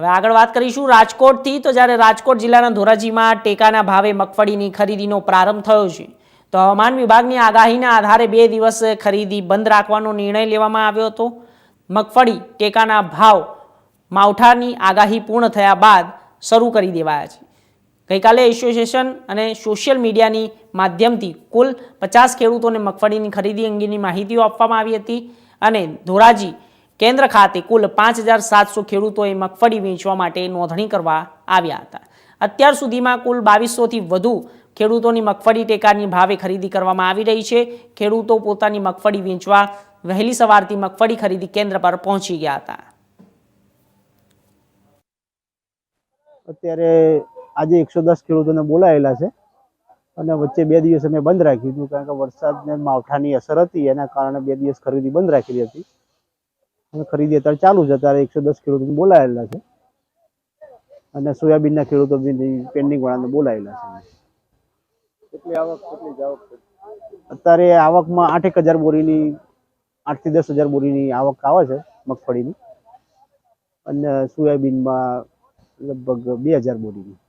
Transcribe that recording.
હવે આગળ વાત કરીશું રાજકોટથી. તો જ્યારે રાજકોટ જિલ્લાના ધોરાજીમાં ટેકાના ભાવે મગફળીની ખરીદીનો પ્રારંભ થયો છે, તો હવામાન વિભાગની આગાહીના આધારે 2 દિવસ ખરીદી બંધ રાખવાનો નિર્ણય લેવામાં આવ્યો હતો. મગફળી ટેકાના ભાવ માવઠાની આગાહી પૂર્ણ થયા બાદ શરૂ કરી દેવાયા છે. ગઈકાલે એસોસિએશન અને સોશિયલ મીડિયાની માધ્યમથી કુલ 50 ખેડૂતોને મગફળીની ખરીદી અંગેની માહિતીઓ આપવામાં આવી હતી અને ધોરાજી કેન્દ્ર ખાતે કુલ 5700 ખેડૂતોએ મગફળી વેચવા માટે નોંધણી કરવા આવ્યા હતા. અત્યાર સુધીમાં કુલ 2200થી વધુ ખેડૂતોની મગફળી ટેકાની ભાવે ખરીદી કરવામાં આવી રહી છે. ખેડૂતો પોતાની મગફળી વેચવા વહેલી સવારથી મગફળી ખરીદી કેન્દ્ર પર પહોંચી ગયા હતા. અત્યારે આજે 110 ખેડૂતોને બોલાયેલા છે અને વચ્ચે 2 દિવસ અમે બંધ રાખ્યું હતું કારણ કે વરસાદને માવઠાની અસર હતી, એના કારણે 2 દિવસ ખરીદી બંધ રાખેલી હતી અને ખરીદી અત્યારે ચાલુ છે. અત્યારે 110 ખેડૂતોને બોલાયેલા છે અને સોયાબીનના ખેડૂતો બી પેન્ડિંગ વાળાને બોલાયેલા છે. કેટલી આવક અત્યારે આવકમાં 8,000 બોરીની 8 થી 10,000 બોરીની આવક આવે છે મગફળીની અને સોયાબીનમાં લગભગ 2,000 બોરીની.